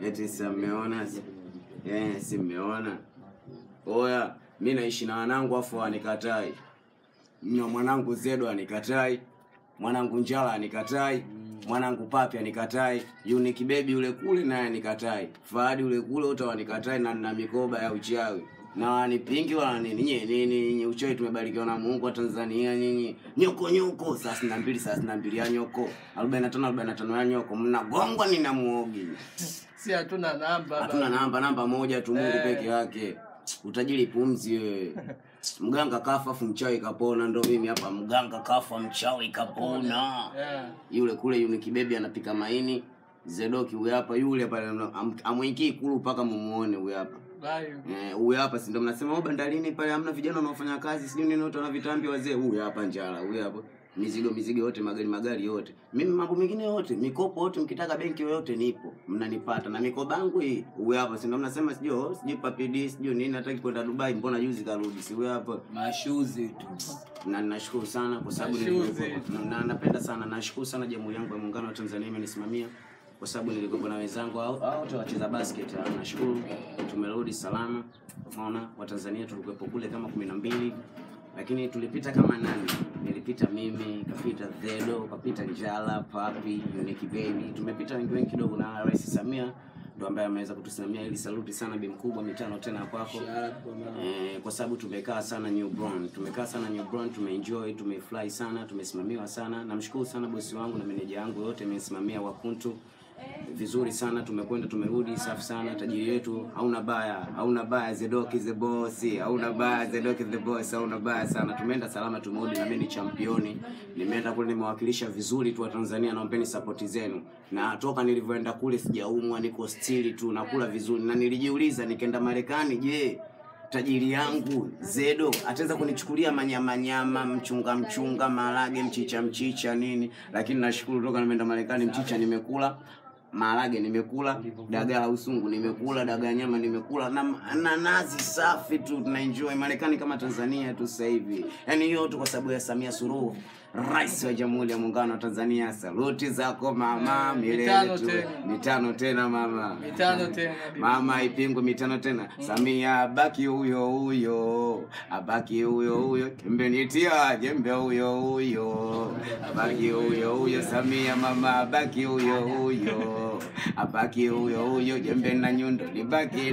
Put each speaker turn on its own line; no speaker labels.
Eti si mmeona? Si mmeona. Oya, mimi naishi na wanangu afu wanikatai. Mwanangu Zedo anikatai. Mwanangu Njala anikatai. Mwanangu Papi anikatai. Unique baby yule kule naye anikatai. Fahadi yule kule wote wanikatai na mikoba ya uchawi. Na wanipingi wala nini uchawi tumebarikiwa na Mungu wa Tanzania nyinyi. Nyoko 32 ya nyoko. 45 ya nyoko. Mnagongwa nina muogi.
Si hatuna namba.
Hatuna namba moja tu, Mungu peke yake. Utajiri pumzi wewe. Mganga kafa afu mchawi kapona, ndo mimi hapa mganga kafa mchawi kapona. Yule kule Unique baby anapika maini. Zedoki huyu hapa yule pale amwingi ikulu paka mumuone huyu hapa. Huyu hapa si ndo mnasema bandalini pale hamna vijana wanaofanya kazi, sijui nini wote wana vitambi wazee. Huyu hapa Njala, huyu hapa mizigo yote, magari yote. Mimi mambo mengine yote, mikopo yote mkitaka benki yoyote nipo. Mnanipata na mikoba yangu hii. Huyu hapa si ndo mnasema sijui papidi, sijui nini nataka kwenda Dubai, mbona juzi karudi. Si huyu hapa
mashuzi tu.
Na ninashukuru sana kwa sababu napenda sana, nashukuru sana Jamhuri yangu ya Muungano wa Tanzania imenisimamia. Kwa sababu nilikuwa na wenzangu wote wacheza basket. Nashukuru tumerudi salama. Unaona Watanzania tulikuwepo kule kama 12 lakini tulipita kama 8. Nilipita mimi, kapita Zedo, kapita Njala, Papi, Unique baby. Tumepita wengi kidogo na Rais Samia ndo ambaye ameweza kutusimamia. Ili saluti sana bi mkubwa, mitano tena kwako. Kwa sababu tumekaa sana New Brown, tumeenjoy, tumefly sana, tumesimamiwa sana. Namshukuru sana bosi wangu na meneja wangu wote wamesimamia Wakuntu vizuri sana. Tumekwenda tumerudi safi sana. Tajiri yetu hauna baya Zedoki the boss, hauna baya Zedoki the boss, hauna baya sana. Tumeenda salama, tumerudi na mimi ni championi. Nimeenda kule nimewakilisha vizuri tu wa Tanzania, naombeni support zenu. Na toka nilivyoenda kule sijaumwa, niko still tu nakula vizuri. Na nilijiuliza nikaenda Marekani, je, tajiri yangu Zedo ataweza kunichukulia manyama mchunga maharage mchicha nini? Lakini nashukuru toka nimeenda Marekani mchicha nimekula, maharage nimekula, dagaa usungu nimekula, dagaa nyama nimekula na nazi safi tu. Tunaenjoy Marekani kama Tanzania tu sasa hivi. Yaani hiyo tu kwa sababu ya Samia Suluhu, Rais wa Jamhuri ya Muungano wa Tanzania. Saluti zako mama, milele tu. Mitano tena mama. Mama ipingwe mitano tena. Samia abaki huyo. Abaki huyo. Mbenitia jembe huyo. Abaki huyo. Samia mama abaki huyo. Abaki huyo. Jembe na nyundo libaki